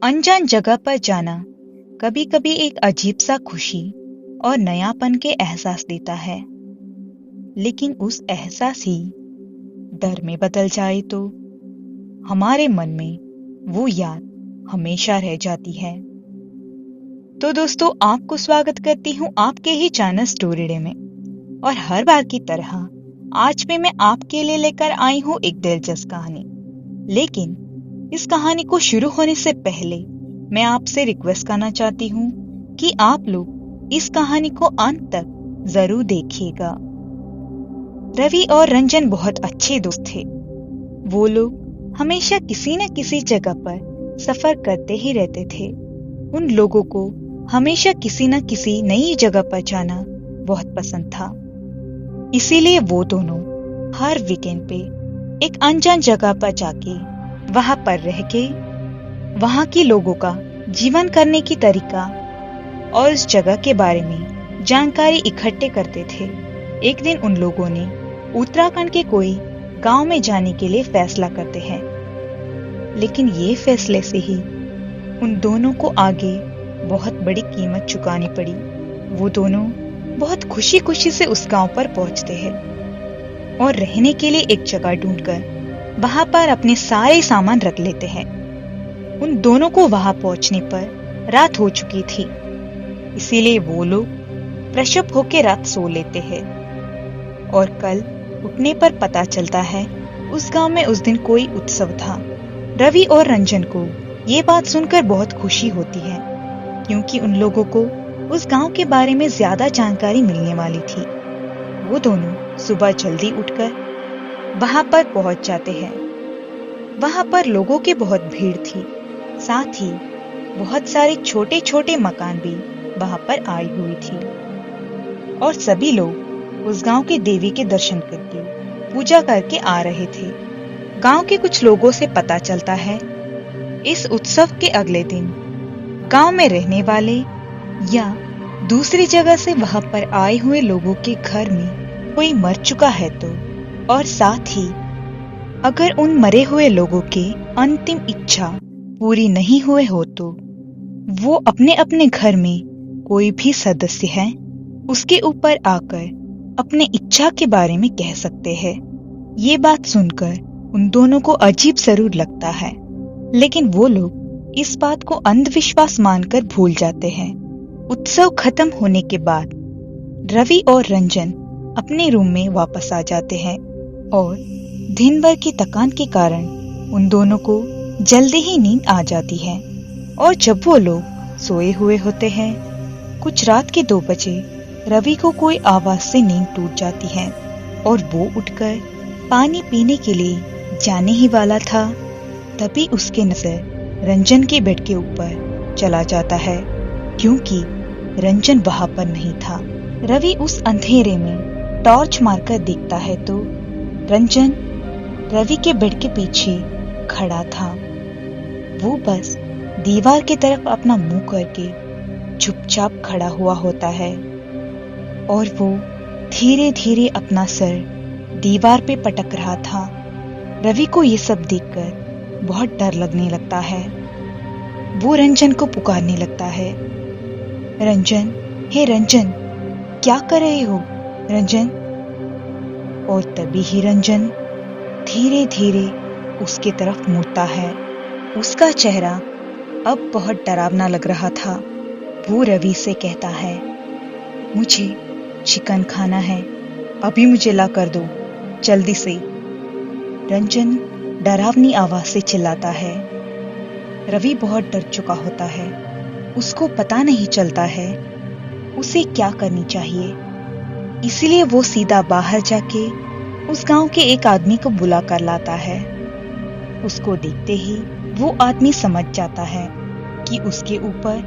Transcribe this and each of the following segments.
अनजान जगह पर जाना कभी कभी एक अजीब सा खुशी और नयापन के एहसास देता है, लेकिन उस एहसास ही डर में बदल जाए तो हमारे मन में वो याद हमेशा रह जाती है। तो दोस्तों, आपको स्वागत करती हूँ आपके ही चैनल स्टोरी डे में। और हर बार की तरह आज भी मैं आपके लिए लेकर आई हूँ एक दिलचस्प कहानी। लेकिन इस कहानी को शुरू होने से पहले मैं आपसे रिक्वेस्ट करना चाहती हूँ कि आप लोग इस कहानी को अंत तक जरूर देखिएगा। रवि और रंजन बहुत अच्छे दोस्त थे। वो लोग हमेशा किसी न किसी जगह पर सफर करते ही रहते थे। उन लोगों को हमेशा किसी न किसी नई जगह पर जाना बहुत पसंद था। इसीलिए वो दोनों हर वीकेंड पे एक अनजान जगह पर जाके वहां पर रह के वहां के लोगों का जीवन करने की तरीका और उस जगह के बारे में जानकारी इकट्ठे करते थे। एक दिन उन लोगों ने उत्तराखंड के कोई गांव में जाने के लिए फैसला करते हैं, लेकिन ये फैसले से ही उन दोनों को आगे बहुत बड़ी कीमत चुकानी पड़ी। वो दोनों बहुत खुशी खुशी से उस गांव पर पहुंचते हैं और रहने के लिए एक जगह ढूंढकर वहां पर अपने सारे सामान रख लेते हैं। उन दोनों को वहां पहुंचने पर रात हो चुकी थी, इसीलिए वो लोग फ्रेश अप होकर रात सो लेते हैं। और कल उठने पर पता चलता है उस गांव में उस दिन कोई उत्सव था। रवि और रंजन को ये बात सुनकर बहुत खुशी होती है, क्योंकि उन लोगों को उस गांव के बारे में ज्यादा जानकारी मिलने वाली थी। वो दोनों सुबह जल्दी उठकर वहां पर पहुंच जाते हैं। वहां पर लोगों की बहुत भीड़ थी, साथ ही बहुत सारे छोटे छोटे मकान भी वहां पर आई हुई थी और सभी लोग उस गांव की देवी के दर्शन करके पूजा करके आ रहे थे। गांव के कुछ लोगों से पता चलता है इस उत्सव के अगले दिन गांव में रहने वाले या दूसरी जगह से वहां पर आए हुए लोगों के घर में कोई मर चुका है तो, और साथ ही अगर उन मरे हुए लोगों के अंतिम इच्छा पूरी नहीं हुए हो तो वो अपने अपने घर में कोई भी सदस्य है उसके ऊपर आकर अपने इच्छा के बारे में कह सकते हैं। ये बात सुनकर उन दोनों को अजीब जरूर लगता है, लेकिन वो लोग इस बात को अंधविश्वास मानकर भूल जाते हैं। उत्सव खत्म होने के बाद रवि और रंजन अपने रूम में वापस आ जाते हैं और दिन भर की थकान के कारण उन दोनों को जल्दी ही नींद आ जाती है। और जब वो लोग सोए हुए होते हैं, कुछ रात के 2 बजे रवि को कोई आवाज से नींद टूट जाती है और वो उठकर पानी पीने के लिए जाने ही वाला था, तभी उसके नजर रंजन के बेड के ऊपर चला जाता है, क्योंकि रंजन वहां पर नहीं था। रवि उस अंधेरे में टॉर्च मारकर देखता है तो रंजन रवि के बेड के पीछे खड़ा था। वो बस दीवार की तरफ अपना मुंह करके चुपचाप खड़ा हुआ होता है और वो धीरे धीरे अपना सर दीवार पे पटक रहा था। रवि को ये सब देखकर बहुत डर लगने लगता है। वो रंजन को पुकारने लगता है, रंजन, हे रंजन, क्या कर रहे हो रंजन? और तभी ही रंजन धीरे धीरे उसके तरफ मुड़ता है। उसका चेहरा अब बहुत डरावना लग रहा था। वो रवि से कहता है, मुझे चिकन खाना है, अभी मुझे ला कर दो जल्दी से। रंजन डरावनी आवाज से चिल्लाता है। रवि बहुत डर चुका होता है। उसको पता नहीं चलता है उसे क्या करनी चाहिए, इसलिए वो सीधा बाहर जाके उस गांव के एक आदमी को बुला कर लाता है। उसको देखते ही वो आदमी समझ जाता है कि उसके ऊपर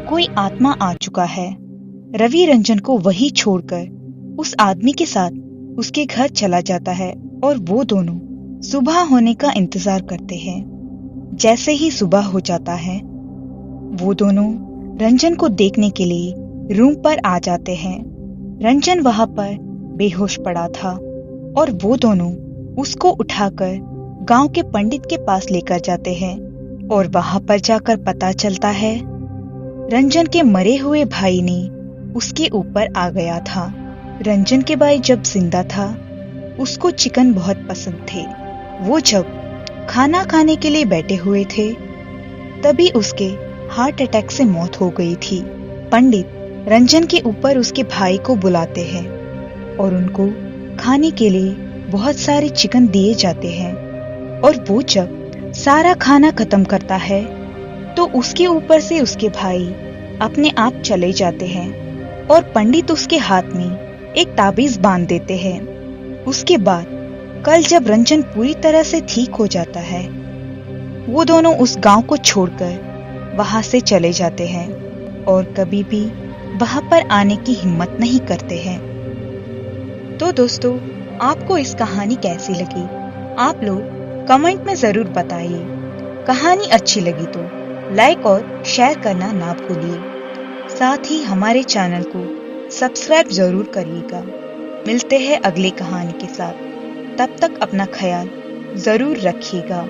कोई आत्मा आ चुका है। रवि रंजन को वही छोड़कर उस आदमी के साथ उसके घर चला जाता है और वो दोनों सुबह होने का इंतजार करते हैं। जैसे ही सुबह हो जाता है, वो दोनों रंजन को देखने के लिए रूम पर आ जाते हैं। रंजन वहां पर बेहोश पड़ा था और वो दोनों उसको उठाकर गांव के पंडित के पास लेकर जाते हैं और वहां पर जाकर पता चलता है रंजन के मरे हुए भाई ने उसके ऊपर आ गया था। रंजन के भाई जब जिंदा था उसको चिकन बहुत पसंद थे। वो जब खाना खाने के लिए बैठे हुए थे तभी उसके हार्ट अटैक से मौत हो गई थी। पंडित रंजन के ऊपर उसके भाई को बुलाते हैं और उनको खाने के लिए बहुत सारे चिकन दिए जाते हैं। और वो जब सारा खाना खत्म करता है तो उसके ऊपर से उसके भाई अपने आप चले जाते हैं और पंडित उसके हाथ में एक ताबीज बांध देते हैं। उसके बाद कल जब रंजन पूरी तरह से ठीक हो जाता है वो दोनों उस गांव को छोड़कर वहां से चले जाते हैं और कभी भी वहां पर आने की हिम्मत नहीं करते हैं। तो दोस्तों, आपको इस कहानी कैसी लगी? आप लोग कमेंट में जरूर बताइए। कहानी अच्छी लगी तो लाइक और शेयर करना ना भूलिए। साथ ही हमारे चैनल को सब्सक्राइब जरूर करिएगा। मिलते हैं अगली कहानी के साथ। तब तक अपना ख्याल जरूर रखिएगा।